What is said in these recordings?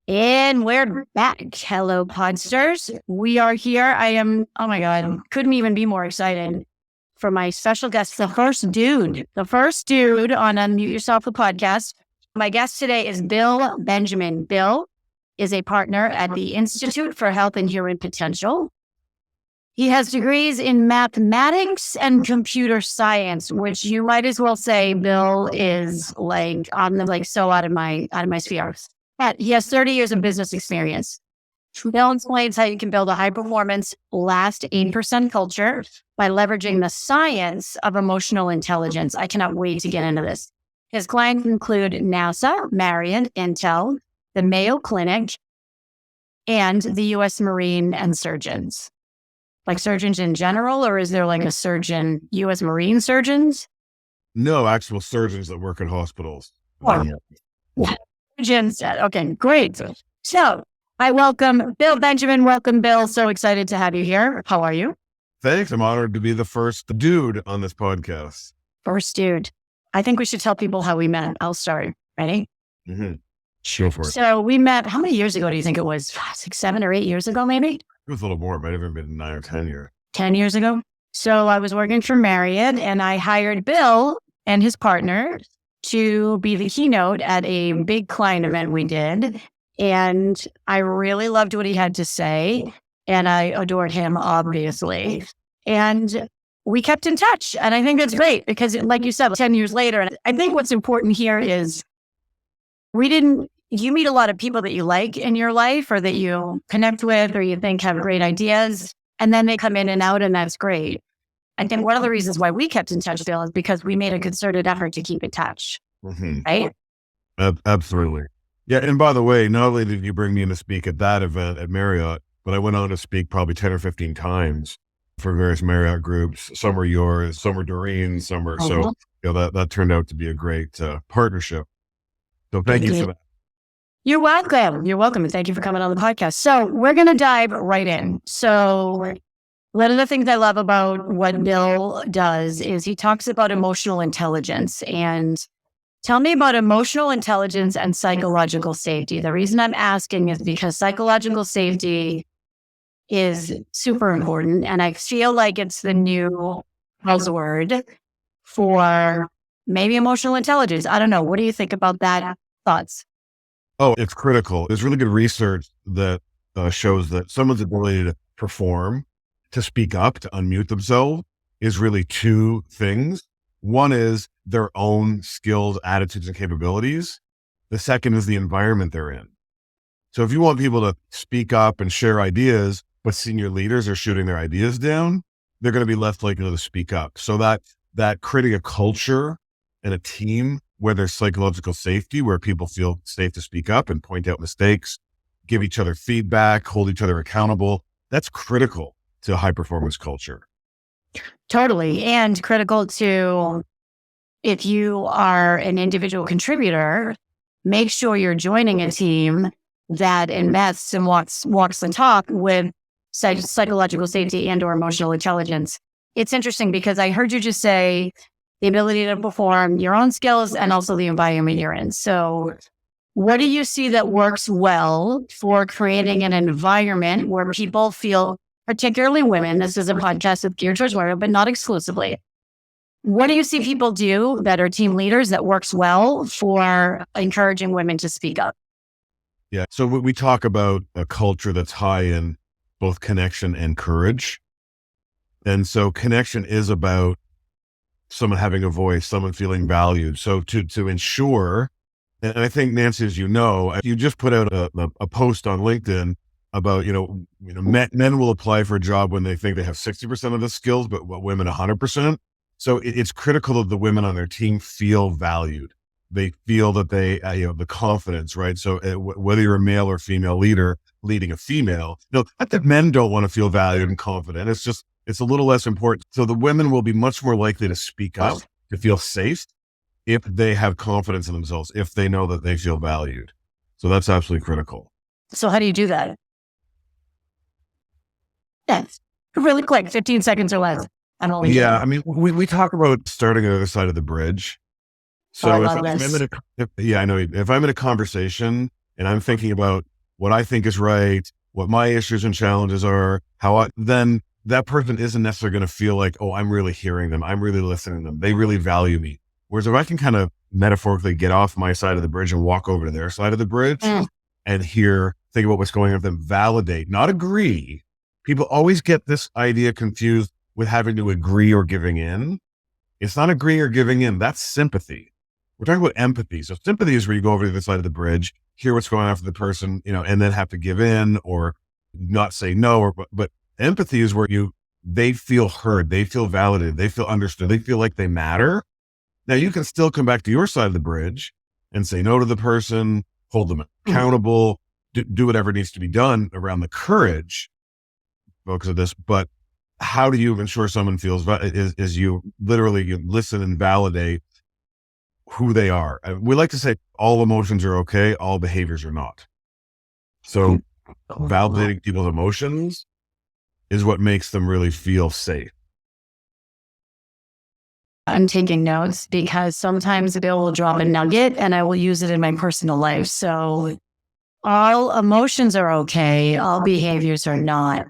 And we're back. Hello, Podsters. We are here. Oh my God, couldn't even be more excited for my special guest, the first dude on Unmute Yourself, the podcast. My guest today is Bill Benjamin. Bill is a partner at the Institute for Health and Human Potential. He has degrees in mathematics and computer science, which you might as well say Bill is so out of my sphere. But he has 30 years of business experience. Bill explains how you can build a high-performance, last 8% culture by leveraging the science of emotional intelligence. I cannot wait to get into this. His clients include NASA, Marriott, Intel, the Mayo Clinic, and the U.S. Marine and surgeons. Like surgeons in general, or is there like a surgeon, U.S. Marine surgeons? No, actual surgeons that work in hospitals. Yeah. Okay, great. So I welcome Bill Benjamin. Welcome, Bill. So excited to have you here. How are you? Thanks. I'm honored to be the first dude on this podcast. First dude. I think we should tell people how we met. I'll start. Ready? Mm-hmm. Sure for it. So we met, how many years ago do you think it was? 6, 7, or 8 years ago, maybe? It was a little more. It might have even been 9 or 10 years. 10 years ago. So I was working for Marriott and I hired Bill and his partner to be the keynote at a big client event we did. And I really loved what he had to say. And I adored him, obviously. And we kept in touch. And I think that's great because, like you said, 10 years later, and I think what's important here is you meet a lot of people that you like in your life or that you connect with or you think have great ideas. And then they come in and out, and that's great. I think one of the reasons why we kept in touch, Bill, is because we made a concerted effort to keep in touch. Mm-hmm. Right? Absolutely. Yeah. And by the way, not only did you bring me in to speak at that event at Marriott, but I went on to speak probably 10 or 15 times for various Marriott groups. Some were yours, some were Doreen's, some were, so that turned out to be a great partnership. So thank you for that. You're welcome. You're welcome. And thank you for coming on the podcast. So we're going to dive right in. So one of the things I love about what Bill does is he talks about emotional intelligence. And tell me about emotional intelligence and psychological safety. The reason I'm asking is because psychological safety is super important. And I feel like it's the new buzzword for maybe emotional intelligence. I don't know. What do you think about that? Thoughts? Oh, it's critical. There's really good research that shows that someone's ability to perform, to speak up, to unmute themselves is really two things. One is their own skills, attitudes, and capabilities. The second is the environment they're in. So if you want people to speak up and share ideas, but senior leaders are shooting their ideas down, they're going to be less likely to speak up. So that creating a culture and a team where there's psychological safety, where people feel safe to speak up and point out mistakes, give each other feedback, hold each other accountable, that's critical to a high performance culture. Totally. And critical to, if you are an individual contributor, make sure you're joining a team that invests and walks the talk with psychological safety and or emotional intelligence. It's interesting because I heard you just say the ability to perform your own skills and also the environment you're in. So what do you see that works well for creating an environment where people feel, particularly women, this is a podcast that's geared towards women, but not exclusively. What do you see people do that are team leaders that works well for encouraging women to speak up? Yeah. So we talk about a culture that's high in both connection and courage. And so connection is about someone having a voice, someone feeling valued. So to ensure, and I think, Nancy, as you know, you just put out a post on LinkedIn about, men will apply for a job when they think they have 60% of the skills, but women 100%. So it's critical that the women on their team feel valued. They feel that they, the confidence, right? So whether you're a male or female leader leading a female, not that men don't want to feel valued and confident. It's a little less important. So the women will be much more likely to speak up, to feel safe if they have confidence in themselves, if they know that they feel valued. So that's absolutely critical. So how do you do that? Yes. Really quick, 15 seconds or less. I mean, we talk about starting on the other side of the bridge. So if I'm in a conversation and I'm thinking about what I think is right, what my issues and challenges are, then that person isn't necessarily going to feel like, oh, I'm really hearing them. I'm really listening to them. They really value me. Whereas if I can kind of metaphorically get off my side of the bridge and walk over to their side of the bridge and think about what's going on with them, validate, not agree. People always get this idea confused with having to agree or giving in. It's not agreeing or giving in. That's sympathy. We're talking about empathy. So sympathy is where you go over to the side of the bridge, hear what's going on for the person, and then have to give in or not say no. But empathy is where they feel heard, they feel validated, they feel understood, they feel like they matter. Now you can still come back to your side of the bridge and say no to the person, hold them accountable, do whatever needs to be done around the courage focus of this. But how do you ensure someone feels is you listen and validate who they are. We like to say all emotions are okay, all behaviors are not. So validating people's emotions is what makes them really feel safe. I'm taking notes because sometimes Bill will drop a nugget and I will use it in my personal life. So all emotions are okay, all behaviors are not.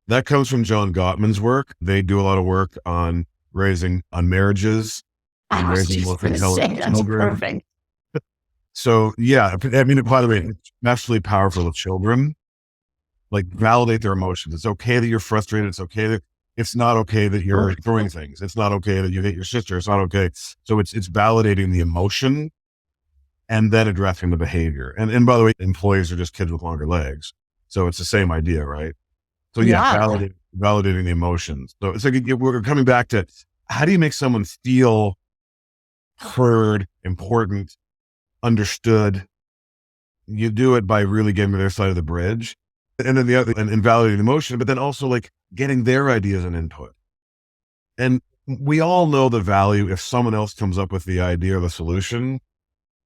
That comes from John Gottman's work. They do a lot of work on marriages and raising more intelligent children. Perfect. So yeah, I mean, by the way, it's especially powerful with children. Like validate their emotions. It's okay that you're frustrated. It's not okay that you're throwing things. It's not okay that you hit your sister. It's not okay. So it's validating the emotion and then addressing the behavior. And by the way, employees are just kids with longer legs. So it's the same idea, right? So validating the emotions. So it's like we're coming back to how do you make someone feel heard, important, understood? You do it by really getting to their side of the bridge. And then and validating the emotion, but then also like getting their ideas and input. And we all know the value if someone else comes up with the idea or the solution,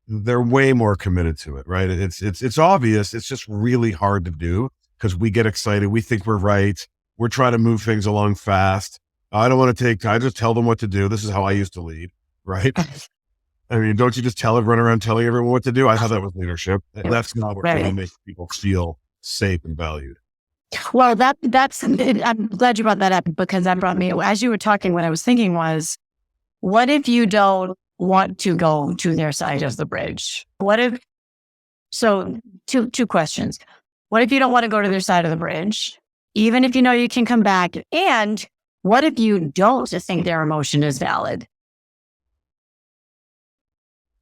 they're way more committed to it, right? It's obvious. It's just really hard to do because we get excited. We think we're right. We're trying to move things along fast. I don't want to I just tell them what to do. This is how I used to lead, right? I mean, don't you just run around telling everyone what to do? I thought that was leadership. That's not what really makes people feel safe and valued. Well, that's, I'm glad you brought that up because that brought me, as you were talking, what I was thinking was, what if you don't want to go to their side of the bridge? So two questions. What if you don't want to go to their side of the bridge, even if you know you can come back? And what if you don't think their emotion is valid?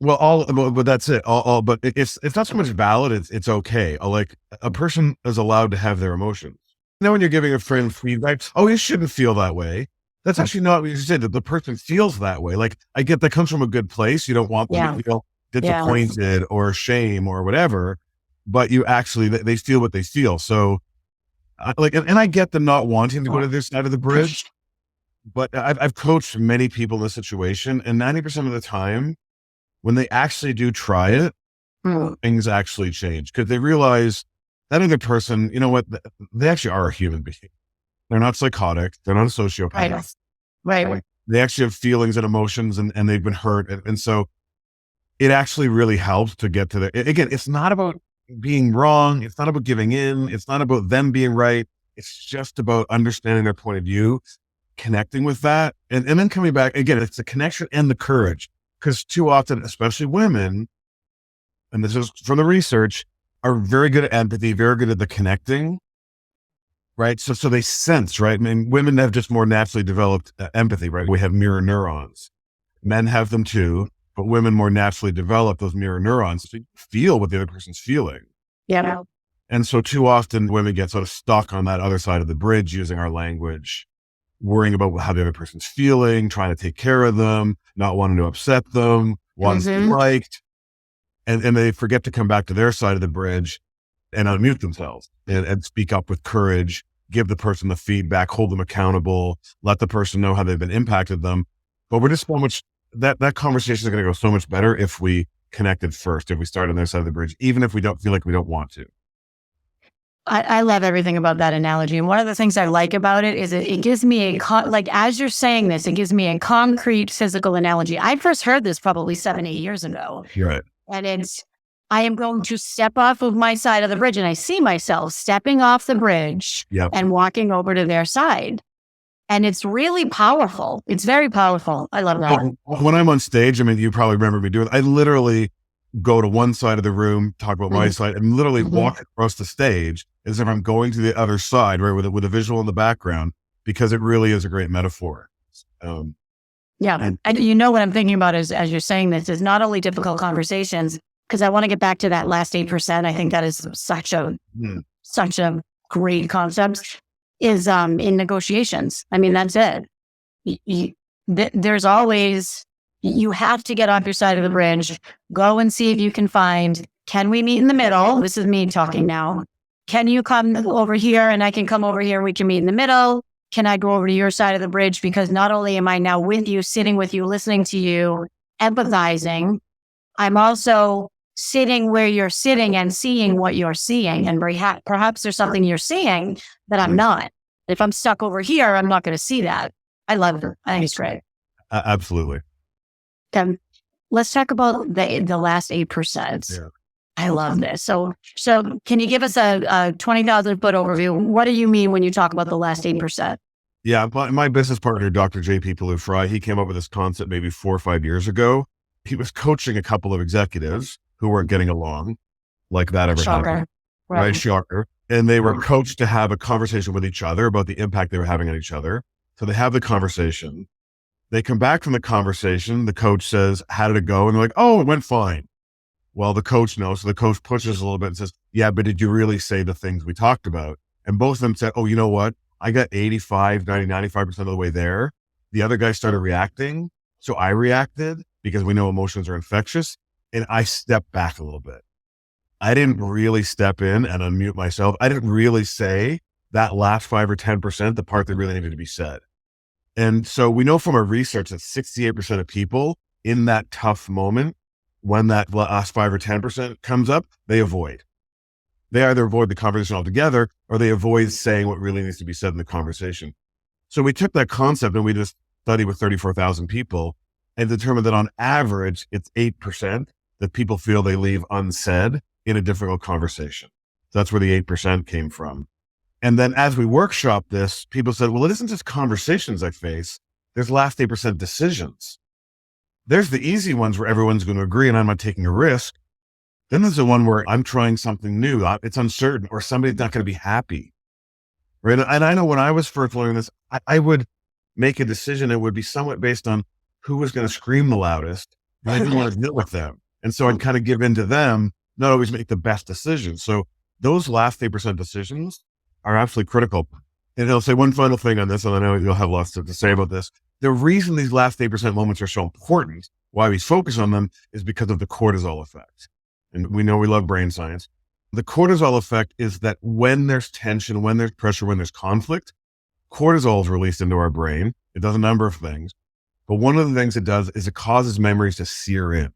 Well, but that's it. But it's not so much valid. It's okay. Like a person is allowed to have their emotions. When you're giving a friend feedback, oh, you shouldn't feel that way. That's actually not what you said. That the person feels that way. Like I get that comes from a good place. You don't want them to feel disappointed or shame or whatever, but they feel what they feel. So, and I get them not wanting to go to their side of the bridge, but I've coached many people in this situation, and 90% of the time, when they actually do try it, things actually change because they realize that other person, you know what, they actually are a human being. They're not psychotic. They're not a sociopath. Right. They actually have feelings and emotions and they've been hurt. And so it actually really helps to get to again, it's not about being wrong. It's not about giving in. It's not about them being right. It's just about understanding their point of view, connecting with that. And then coming back again, it's the connection and the courage. Because too often, especially women, and this is from the research, are very good at empathy, very good at the connecting, right? So they sense, right? I mean, women have just more naturally developed empathy, right? We have mirror neurons. Men have them too, but women more naturally develop those mirror neurons to feel what the other person's feeling. Yeah. And so too often women get sort of stuck on that other side of the bridge using our language, worrying about how the other person's feeling, trying to take care of them, not wanting to upset them, wanting to be liked. And they forget to come back to their side of the bridge and unmute themselves and speak up with courage, give the person the feedback, hold them accountable, let the person know how they've been impacted them. But we're just so much, that conversation is going to go so much better if we connected first, if we start on their side of the bridge, even if we don't feel like we don't want to. I love everything about that analogy. And one of the things I like about it is it gives me as you're saying this, it gives me a concrete physical analogy. I first heard this probably 7-8 years ago. Right. And I am going to step off of my side of the bridge, and I see myself stepping off the bridge Yep. and walking over to their side. And it's really powerful. It's very powerful. I love that. When I'm on stage, I mean, you probably remember me doing it. I literally go to one side of the room, talk about my side, and literally walk across the stage as if I'm going to the other side, right, with a visual in the background, because it really is a great metaphor. Yeah. And you know what I'm thinking about is, as you're saying this, is not only difficult conversations, because I want to get back to that last 8%. I think that is such a great concept, is in negotiations. I mean, that's it. There's always, you have to get off your side of the bridge, go and see if you can find, can we meet in the middle? This is me talking now. Can you come over here and I can come over here? We can meet in the middle. Can I go over to your side of the bridge? Because not only am I now with you, sitting with you, listening to you, empathizing, I'm also sitting where you're sitting and seeing what you're seeing. And perhaps there's something you're seeing that I'm not. If I'm stuck over here, I'm not going to see that. I love it. I think it's great. Absolutely. Let's talk about the last 8%. Yeah. I love this. So can you give us a 20,000 foot overview? What do you mean when you talk about the last 8%? Yeah. My business partner, Dr. JP Pillou-Fry, he came up with this concept maybe 4 or 5 years ago. He was coaching a couple of executives who weren't getting along, like that ever happened. Right. Shocker. And they were coached to have a conversation with each other about the impact they were having on each other. So they have the conversation. They come back from the conversation. The coach says, how did it go? And they're like, oh, it went fine. Well, the coach knows. So the coach pushes a little bit and says, yeah, but did you really say the things we talked about? And both of them said, oh, you know what? I got 85, 90, 95% of the way there. The other guy started reacting. So I reacted because we know emotions are infectious. And I stepped back a little bit. I didn't really step in and unmute myself. I didn't really say that last 5 or 10%, the part that really needed to be said. And so we know from our research that 68% of people in that tough moment, when that last 5 or 10% comes up, they avoid. They either avoid the conversation altogether or they avoid saying what really needs to be said in the conversation. So we took that concept and we just studied with 34,000 people and determined that on average, it's 8% that people feel they leave unsaid in a difficult conversation. That's where the 8% came from. And then as we workshop this, people said, well, it isn't just conversations I face. There's last 8% decisions. There's the easy ones where everyone's going to agree and I'm not taking a risk. Then there's the one where I'm trying something new. It's uncertain or somebody's not going to be happy. Right. And I know when I was first learning this, I would make a decision. It would be somewhat based on who was going to scream the loudest. And I didn't want to deal with them. And so I'd kind of give in to them, not always make the best decisions. So those last 8% decisions are absolutely critical. And I'll say one final thing on this, and I know you'll have lots to say about this. The reason these last 8% moments are so important, why we focus on them, is because of the cortisol effect. And we know we love brain science. The cortisol effect is that when there's tension, when there's pressure, when there's conflict, cortisol is released into our brain. It does a number of things. But one of the things it does is it causes memories to sear in.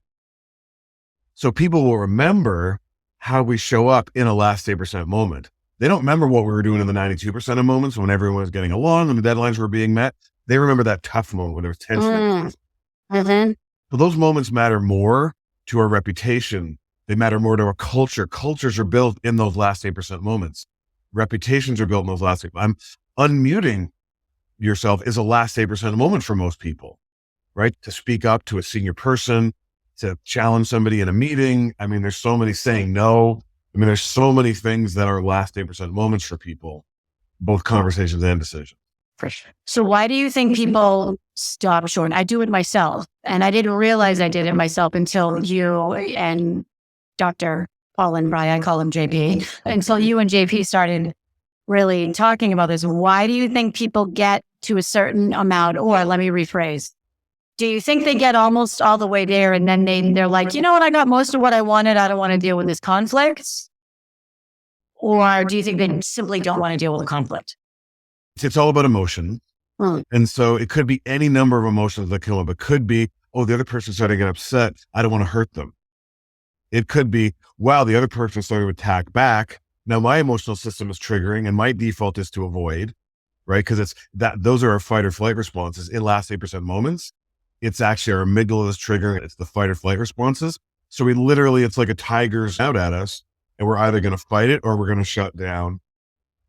So people will remember how we show up in a last 8% moment. They don't remember what we were doing in the 92% of moments when everyone was getting along and the deadlines were being met. They remember that tough moment when there was tension. So those moments matter more to our reputation. They matter more to our culture. Cultures are built in those last 8% moments. Reputations are built in those last 8%. Unmuting yourself is a last 8% moment for most people, right? To speak up to a senior person, to challenge somebody in a meeting. I mean, there's so many saying no. I mean, there's so many things that are last 8% moments for people, both conversations and decisions. For sure. So why do you think people stop short? I do it myself. And I didn't realize I did it myself until you and Dr. Paul and Brian, I call him JP, until you and JP started really talking about this. Why do you think people get to a certain amount? Or let me rephrase. Do you think they get almost all the way there and then they're like, you know what, I got most of what I wanted. I don't want to deal with this conflict? Or do you think they simply don't want to deal with the conflict? It's all about emotion. And so it could be any number of emotions that come up. It could be, oh, the other person's starting to get upset. I don't want to hurt them. It could be, wow, the other person started to attack back. Now my emotional system is triggering and my default is to avoid, right? Because it's that those are our fight or flight responses in last 8% moments. It's actually our amygdala is triggering. It's the fight or flight responses. So it's like a tiger's out at us, and we're either going to fight it or we're going to shut down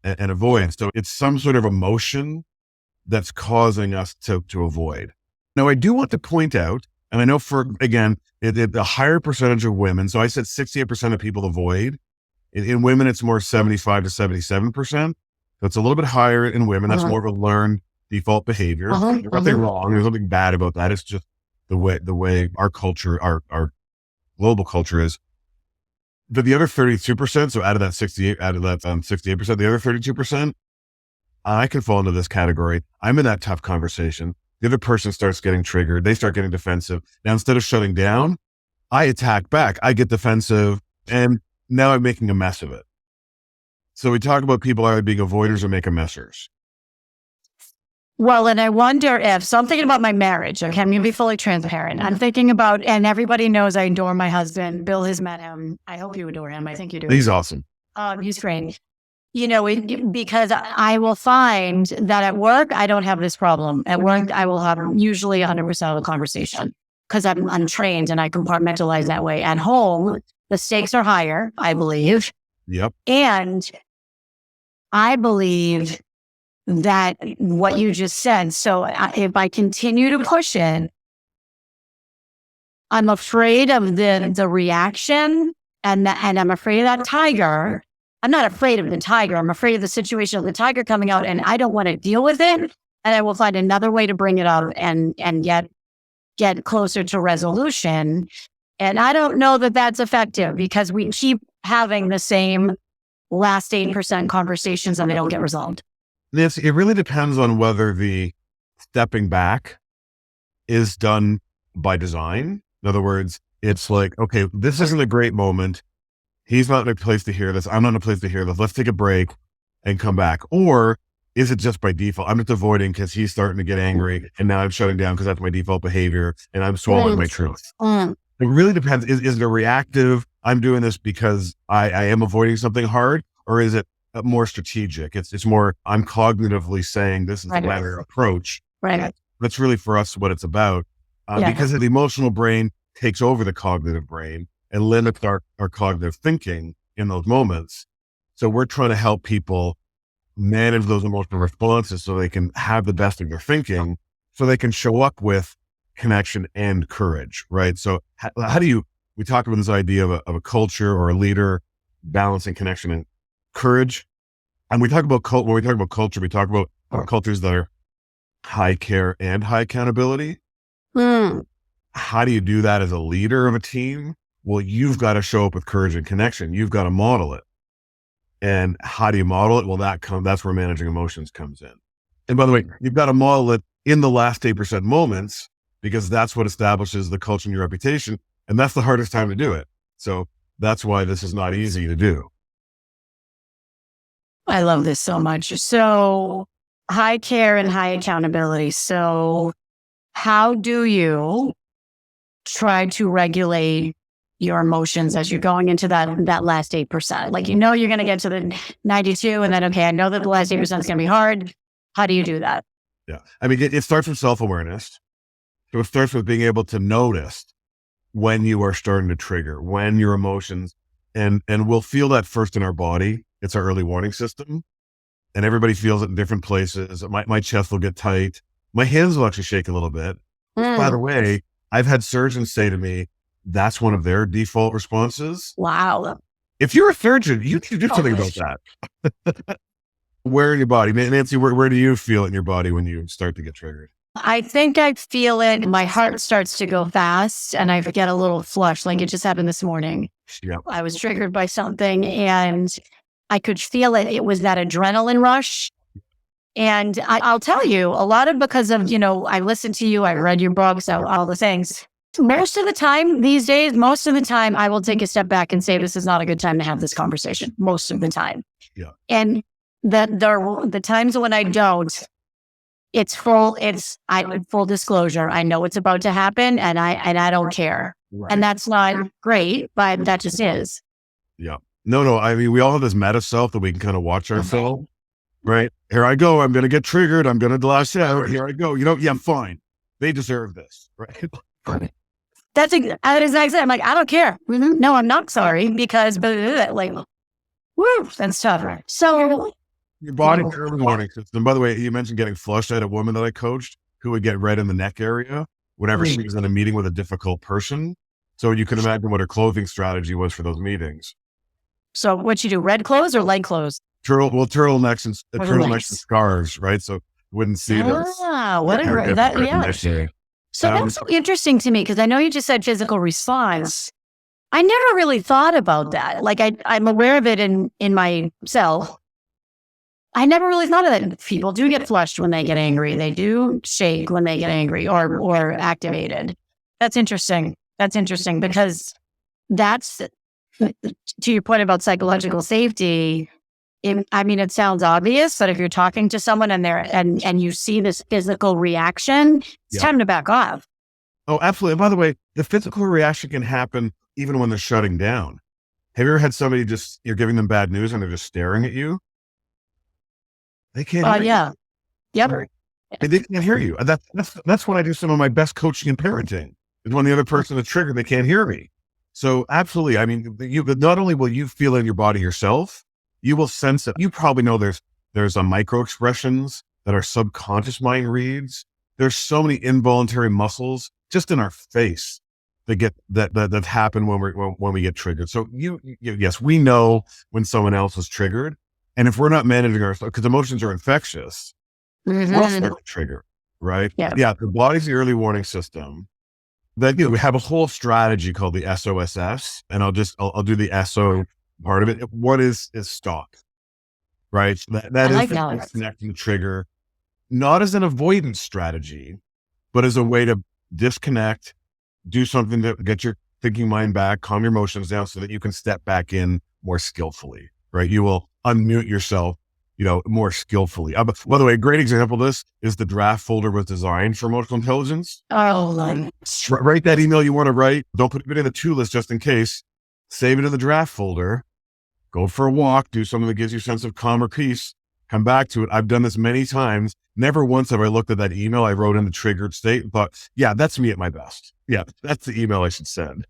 and avoid. So it's some sort of emotion that's causing us to avoid. Now, I do want to point out, and I know a higher percentage of women, so I said 68% of people avoid. In women, it's more 75 to 77%. So it's a little bit higher in women. That's more of a learned default behavior. There's nothing wrong. There's nothing bad about that. It's just the way our culture, our global culture is. But the other 32%, so out of that 68%, the other 32%, I can fall into this category. I'm in that tough conversation. The other person starts getting triggered. They start getting defensive. Now, instead of shutting down, I attack back. I get defensive, and now I'm making a mess of it. So we talk about people either being avoiders or make a messers. Well, and I wonder if, so I'm thinking about my marriage. Okay, I'm going to be fully transparent. I'm thinking about, and everybody knows I adore my husband. Bill has met him. I hope you adore him. I think you do. He's awesome. He's great. Because I will find that at work, I don't have this problem. At work, I will have usually 100% of the conversation because I'm trained and I compartmentalize that way. At home, the stakes are higher, I believe. Yep. And I believe that what you just said. So if I continue to push it, I'm afraid of the reaction and I'm afraid of that tiger. I'm not afraid of the tiger. I'm afraid of the situation of the tiger coming out, and I don't want to deal with it. And I will find another way to bring it up and get closer to resolution. And I don't know that that's effective because we keep having the same last 8% conversations and they don't get resolved. It really depends on whether the stepping back is done by design. In other words, it's like, okay, this isn't a great moment. He's not in a place to hear this. I'm not in a place to hear this. Let's take a break and come back. Or is it just by default? I'm just avoiding because he's starting to get angry and now I'm shutting down because that's my default behavior and I'm swallowing my truth. It really depends. Is it a reactive, I'm doing this because I am avoiding something hard, or is it more strategic? It's more, I'm cognitively saying this is a better approach. Right. That's really for us what it's about. Because the emotional brain takes over the cognitive brain and limits our cognitive thinking in those moments. So we're trying to help people manage those emotional responses so they can have the best of their thinking, so they can show up with connection and courage, right? So how do we talk about this idea of a culture or a leader balancing connection and courage. And we talk about when we talk about culture, we talk about cultures that are high care and high accountability. How do you do that as a leader of a team? Well, you've got to show up with courage and connection. You've got to model it. And how do you model it? Well, that's where managing emotions comes in. And by the way, you've got to model it in the last 8% moments, because that's what establishes the culture and your reputation. And that's the hardest time to do it. So that's why this is not easy to do. I love this so much. So high care and high accountability. So how do you try to regulate your emotions as you're going into that last 8%? Like, you're going to get to the 92 and then, okay, I know that the last 8% is going to be hard. How do you do that? Yeah. I mean, it starts with self-awareness. So it starts with being able to notice when you are starting to trigger, when your emotions, and we'll feel that first in our body. It's our early warning system. And everybody feels it in different places. My chest will get tight. My hands will actually shake a little bit. By the way, I've had surgeons say to me, that's one of their default responses. Wow. If you're a surgeon, you need to do something about that. Where in your body? Nancy, where do you feel it in your body when you start to get triggered? I think I feel it. My heart starts to go fast and I get a little flush. Like it just happened this morning. Yeah. I was triggered by something and I could feel it. It was that adrenaline rush. And I'll tell you, a lot of because of, I listened to you, I read your books, all the things. Most of the time these days, I will take a step back and say, this is not a good time to have this conversation. Most of the time. Yeah. And the times when I don't, it's full disclosure. I know it's about to happen and I don't care. Right. And that's not great, but that just is. Yeah. No. I mean, we all have this meta self that we can kind of watch ourselves, right? Here I go. I'm going to get triggered. I'm going to lash out. Here I go. Yeah, fine. They deserve this, right? that is exactly. I'm like, I don't care. No, I'm not sorry because like, woo, that's tough. So Your body's early warning system. By the way, you mentioned getting flushed. I had a woman that I coached who would get red in the neck area whenever she was in a meeting with a difficult person. So you can imagine what her clothing strategy was for those meetings. So what'd you do? Red clothes or light clothes? Turtlenecks and scarves, right? So wouldn't see those. Ah, what a great, that, yeah. So that's so interesting to me because I know you just said physical response. I never really thought about that. Like I'm aware of it in myself. I never really thought of that. People do get flushed when they get angry. They do shake when they get angry or activated. That's interesting. That's interesting because that's, to your point about psychological safety. It sounds obvious, but if you're talking to someone and you see this physical reaction, it's time to back off. Oh, absolutely. And by the way, the physical reaction can happen even when they're shutting down. Have you ever had somebody you're giving them bad news and they're just staring at you? They can't hear you. Yep. They can't hear you. That's when I do some of my best coaching and parenting. Is when the other person is triggered, they can't hear me. So absolutely. I mean, not only will you feel in your body yourself, you will sense it. You probably know there's a micro expressions that our subconscious mind reads. There's so many involuntary muscles just in our face that happen when we get triggered. So yes, we know when someone else is triggered. And if we're not managing ourselves, because emotions are infectious, we'll start to trigger, right? Yeah. The body's the early warning system. That we have a whole strategy called the SOSS, and I'll do the SO part of it. What is stop, right? That is disconnecting the trigger, not as an avoidance strategy, but as a way to disconnect, do something to get your thinking mind back, calm your emotions down so that you can step back in more skillfully, right? You will unmute yourself, more skillfully. By the way, a great example of this is the draft folder was designed for emotional intelligence. Oh, write that email you want to write. Don't put it in the to list just in case. Save it in the draft folder. Go for a walk. Do something that gives you a sense of calm or peace. Come back to it. I've done this many times. Never once have I looked at that email I wrote in the triggered state and thought, yeah, that's me at my best. Yeah, that's the email I should send.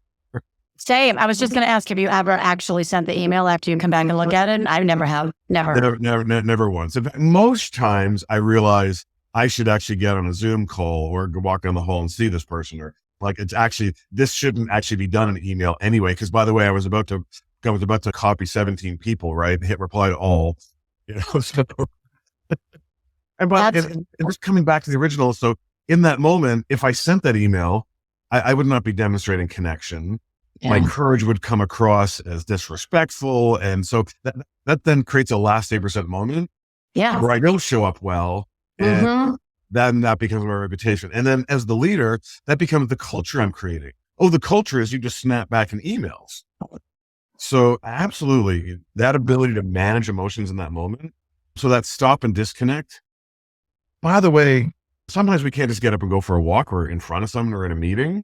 Same. I was just going to ask, have you ever actually sent the email after you come back and look at it? I never have. Never once. In fact, most times I realize I should actually get on a Zoom call or walk down the hall and see this person, or like this shouldn't actually be done in ends anyway. Because by the way, I was about to copy 17 people, right? Hit reply to all, So, and just coming back to the original. So in that moment, if I sent that email, I would not be demonstrating connection. Yeah. My courage would come across as disrespectful. And so that then creates a last 8% moment where I don't show up well. And then that becomes my reputation. And then as the leader, that becomes the culture I'm creating. Oh, the culture is you just snap back in emails. So absolutely, that ability to manage emotions in that moment. So that stop and disconnect. By the way, sometimes we can't just get up and go for a walk or in front of someone or in a meeting.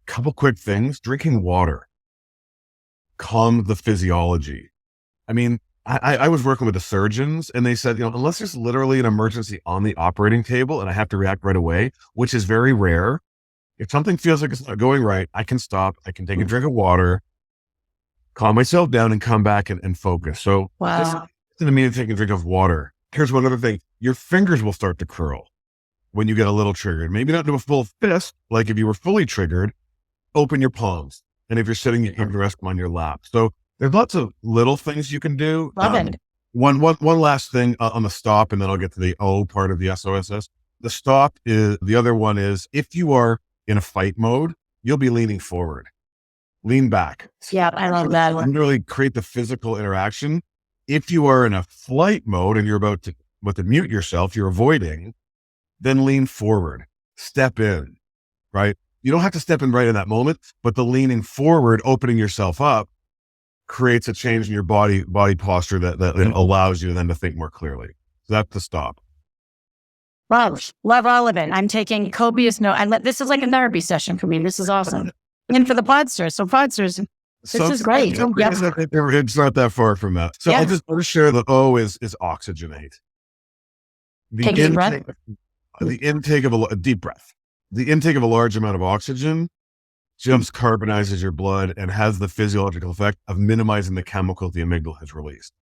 Couple quick things: drinking water calms the physiology. I mean, I was working with the surgeons and they said, unless there's literally an emergency on the operating table and I have to react right away, which is very rare. If something feels like it's not going right, I can stop. I can take a drink of water, calm myself down and come back and focus. So just in a minute, take a drink of water. Here's one other thing. Your fingers will start to curl when you get a little triggered. Maybe not to a full fist, like if you were fully triggered. Open your palms. And if you're sitting, you can rest them on your lap. So there's lots of little things you can do. Love it. One last thing on the stop, and then I'll get to the O part of the SOSS. The stop is, the other one is, if you are in a fight mode, you'll be leaning forward. Lean back. Yeah, I love that one. Really create the physical interaction. If you are in a flight mode and you're about to mute yourself, you're avoiding, then lean forward. Step in, right? You don't have to step in right in that moment, but the leaning forward, opening yourself up, creates a change in your body posture that allows you then to think more clearly. So that's the stop. Love all of it. I'm taking copious note. This is like a therapy session for me. This is awesome. And for the Podsters. So Podsters, this is great. It's not that far from that. So I'll just share the O is oxygenate. Take a deep breath. The intake of a deep breath. The intake of a large amount of oxygen just carbonizes your blood and has the physiological effect of minimizing the chemicals the amygdala has released.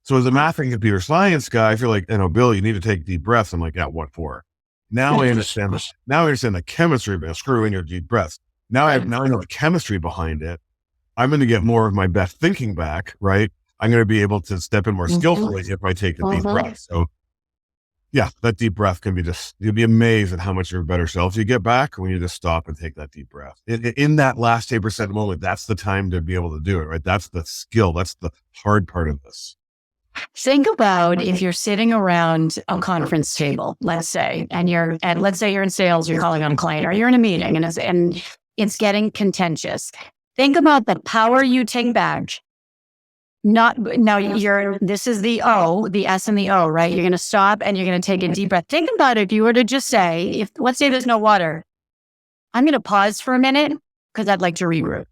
So as a math and computer science guy, I feel like, Bill, you need to take deep breaths. I'm like, yeah, what for? Now I understand this. Now I understand the chemistry of it. Screw in your deep breaths. Now I know the chemistry behind it. I'm going to get more of my best thinking back, right? I'm going to be able to step in more skillfully if I take the deep breath. So yeah, that deep breath can be you'll be amazed at how much your better self you get back when you just stop and take that deep breath. In that last 8% moment, that's the time to be able to do it, right? That's the skill. That's the hard part of this. Think about if you're sitting around a conference table, let's say, and let's say you're in sales, you're calling on a client, or you're in a meeting and it's getting contentious. Think about the power you take back. This is the S and the O, right? You're going to stop and you're going to take a deep breath. Think about if you were to just say, let's say there's no water, I'm going to pause for a minute because I'd like to regroup.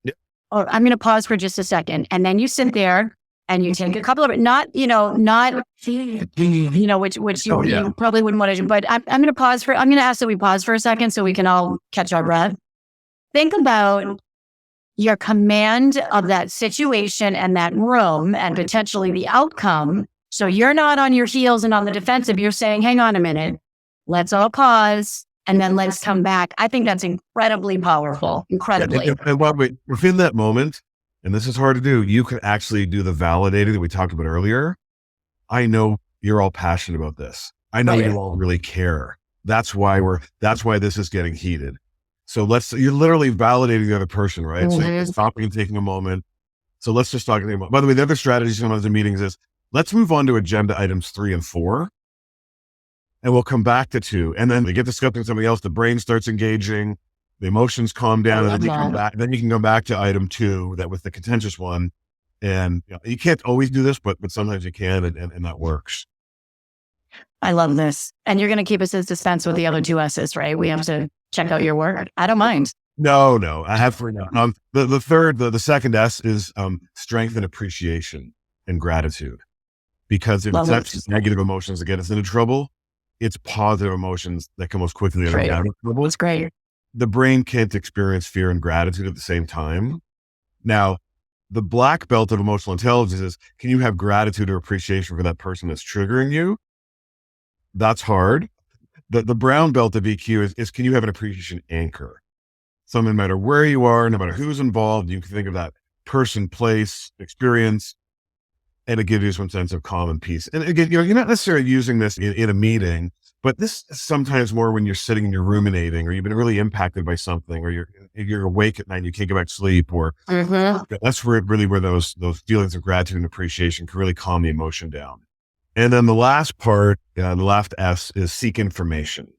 Yeah. Or I'm going to pause for just a second. And then you sit there and you take a couple of it, which you probably wouldn't want to do, but I'm going to ask that we pause for a second so we can all catch our breath. Think about your command of that situation and that room and potentially the outcome. So you're not on your heels and on the defensive. You're saying, hang on a minute, let's all pause and then let's come back. I think that's incredibly powerful. Incredibly. And within that moment, and this is hard to do, you can actually do the validating that we talked about earlier. I know you're all passionate about this. I know you all really care. That's why this is getting heated. So you're literally validating the other person, right? So you're stopping and taking a moment. So let's just talk about, by the way, the other strategy sometimes in meetings is let's move on to agenda items 3 and 4. And we'll come back to 2. And then we get discussing something else. The brain starts engaging, the emotions calm down, and then you can go back to item 2, that was the contentious one. And you can't always do this, but sometimes you can, and that works. I love this. And you're going to keep us in suspense with the other 2 S's, right? We have to check out your work. I don't mind. No, I have for now. The second S is strength and appreciation and gratitude. Because if it's not just negative emotions that get us into trouble, it's positive emotions that can most quickly get us out of trouble. That's great. The brain can't experience fear and gratitude at the same time. Now, the black belt of emotional intelligence is, can you have gratitude or appreciation for that person that's triggering you? That's hard. The brown belt of EQ is can you have an appreciation anchor? So no matter where you are, no matter who's involved, you can think of that person, place, experience, and it gives you some sense of calm and peace. And again, you're not necessarily using this in a meeting, but this is sometimes more when you're sitting and you're ruminating, or you've been really impacted by something, or you're awake at night and you can't get back to sleep, or that's where those feelings of gratitude and appreciation can really calm the emotion down. And then the last part, the last S, is seek information.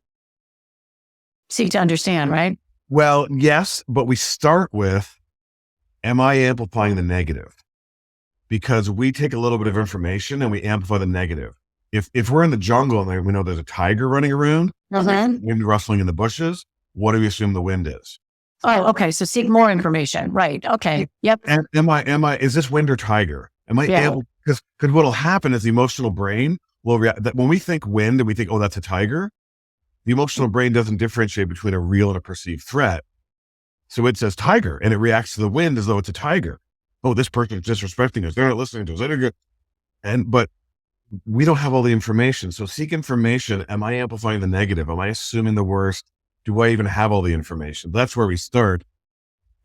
Seek to understand, right? Well, yes, but we start with, am I amplifying the negative? Because we take a little bit of information and we amplify the negative. If we're in the jungle and we know there's a tiger running around, wind rustling in the bushes, what do we assume the wind is? Oh, okay. So seek more information. Right. Okay. Yep. And is this wind or tiger? Am I able? Because what'll happen is the emotional brain will react that when we think wind and we think, oh, that's a tiger, the emotional brain doesn't differentiate between a real and a perceived threat. So it says tiger and it reacts to the wind as though it's a tiger. Oh, this person is disrespecting us. They're not listening to us. But we don't have all the information. So seek information. Am I amplifying the negative? Am I assuming the worst? Do I even have all the information? That's where we start.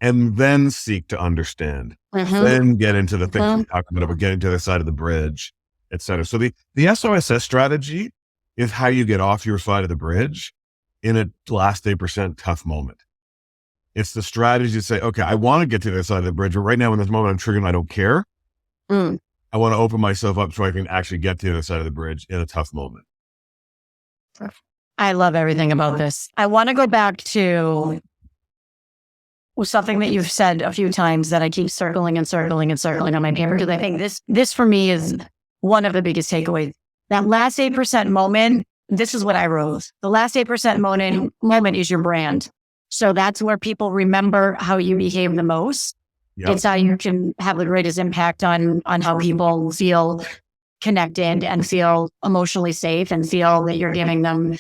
And then seek to understand. Then get into the things we're talking about getting to the other side of the bridge, et cetera. So the SOSS strategy is how you get off your side of the bridge in a last 8% tough moment. It's the strategy to say, okay, I want to get to the other side of the bridge, but right now in this moment I'm triggered and I don't care. I want to open myself up so I can actually get to the other side of the bridge in a tough moment. I love everything about this. I want to go back to something that you've said a few times that I keep circling and circling and circling on my paper, because I think this for me is one of the biggest takeaways. That last 8% moment, this is what I wrote. The last 8% moment is your brand. So that's where people remember how you behave the most. Yep. It's how you can have the greatest impact on how people feel connected and feel emotionally safe and feel that you're giving them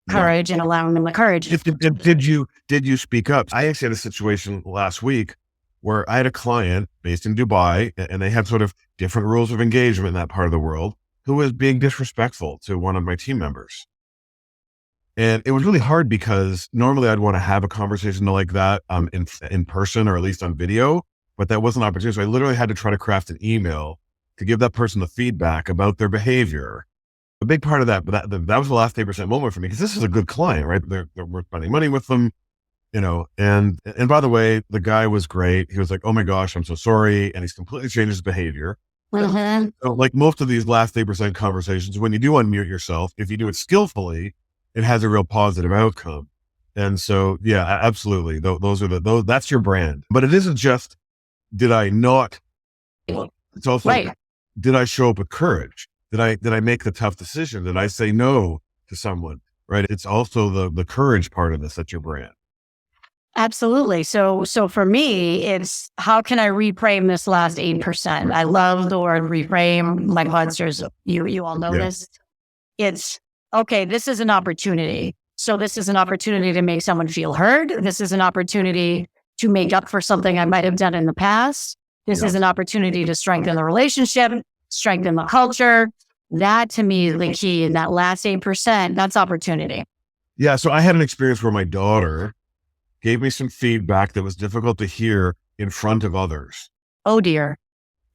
courage and allowing them the courage. Did you speak up? I actually had a situation last week where I had a client based in Dubai, and they had sort of different rules of engagement in that part of the world, who was being disrespectful to one of my team members. And it was really hard because normally I'd want to have a conversation like that in person or at least on video, but that wasn't an opportunity. So I literally had to try to craft an email to give that person the feedback about their behavior. A big part of that, but that was the last 8% moment for me, because this is a good client, right? We're spending money with them, and by the way, the guy was great. He was like, "Oh my gosh, I'm so sorry." And he's completely changed his behavior. Mm-hmm. So like most of these last 8% conversations, when you do unmute yourself, if you do it skillfully, it has a real positive outcome. And so, yeah, absolutely. Those that's your brand, but it isn't just, did I not, it's also, Right. did I show up with courage? Did I make the tough decision? Did I say no to someone? Right. It's also the courage part of this. That's your brand. Absolutely. So for me, it's how can I reframe this last 8%? I love the word reframe. My Podsters, you all know this. It's okay. This is an opportunity. So this is an opportunity to make someone feel heard. This is an opportunity to make up for something I might have done in the past. This is an opportunity to strengthen the relationship, strengthen the culture. That to me is the key. In that last 8%, that's opportunity. Yeah. So I had an experience where my daughter gave me some feedback that was difficult to hear in front of others. Oh dear.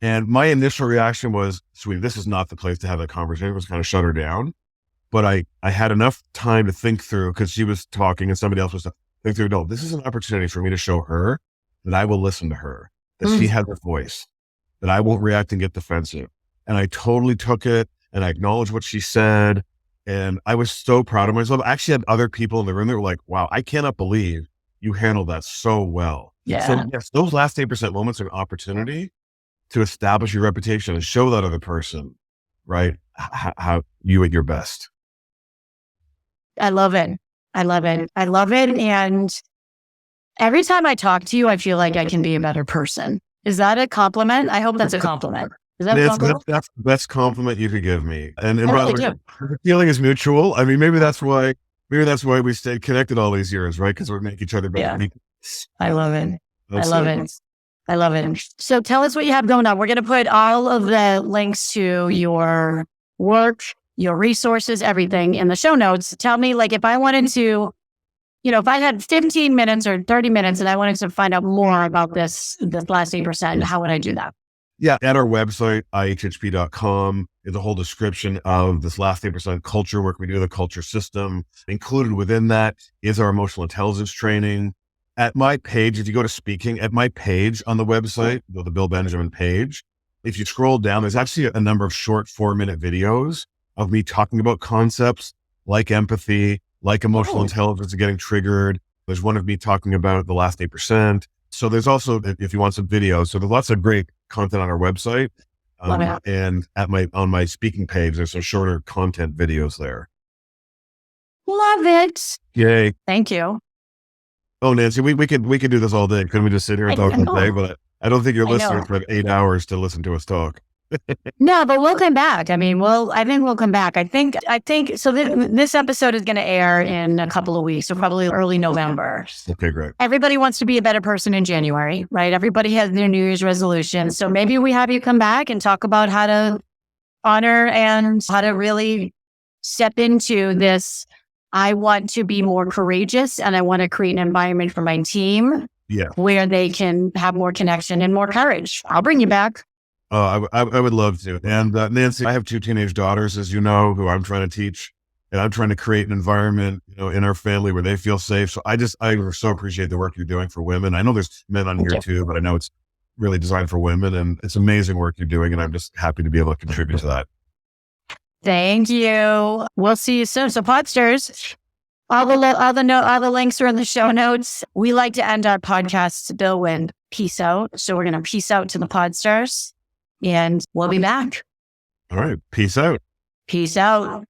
And my initial reaction was, sweetie, this is not the place to have that conversation. It was kind of shut her down. But I had enough time to think through, because she was talking and somebody else was thinking through, no, this is an opportunity for me to show her that I will listen to her, that she has a voice, that I won't react and get defensive. And I totally took it, and I acknowledged what she said. And I was so proud of myself. I actually had other people in the room that were like, wow, I cannot believe you handled that so well. Yeah. So yes, those last 8% moments are an opportunity to establish your reputation and show that other person, right, how you at your best. I love it. I love it. I love it. And every time I talk to you, I feel like I can be a better person. Is that a compliment? I hope that's a compliment. Is that a compliment? That's the best compliment you could give me. And I by really the way, do. the feeling is mutual. I mean, maybe that's why we stayed connected all these years, right? Because we make each other better. Yeah. I love it. That's I love it. I love it. So tell us what you have going on. We're going to put all of the links to your work, your resources, everything in the show notes. Tell me, like, if I wanted to, if I had 15 minutes or 30 minutes and I wanted to find out more about this last 8%, how would I do that? Yeah. At our website, ihhp.com, is a whole description of this last 8% culture work we do, the culture system. Included within that is our emotional intelligence training. At my page, if you go to speaking, at my page on the website, the Bill Benjamin page, if you scroll down, there's actually a number of short 4-minute videos of me talking about concepts like empathy, like emotional intelligence and getting triggered. There's one of me talking about the last 8%. So there's also, if you want some videos, so there's lots of great content on our website. And on my speaking page, there's some shorter content videos there. Love it. Yay. Thank you. Oh, Nancy, we could do this all day. Couldn't we just sit here and talk all day? But I don't think your listeners have 8 hours to listen to us talk. No, but we'll come back. I mean, I think we'll come back. I think so. This episode is going to air in a couple of weeks, so probably early November. Okay, great. Everybody wants to be a better person in January, right? Everybody has their New Year's resolutions. So maybe we have you come back and talk about how to honor and how to really step into this. I want to be more courageous, and I want to create an environment for my team where they can have more connection and more courage. I'll bring you back. I would love to. And Nancy, I have 2 teenage daughters, as you know, who I'm trying to teach, and I'm trying to create an environment, in our family where they feel safe. So I so appreciate the work you're doing for women. I know there's men on here too, but I know it's really designed for women, and it's amazing work you're doing. And I'm just happy to be able to contribute to that. Thank you. We'll see you soon. So Podsters, all the links are in the show notes. We like to end our podcasts, Bill, with peace out. So we're going to peace out to the Podsters, and we'll be back. All right. Peace out. Peace out.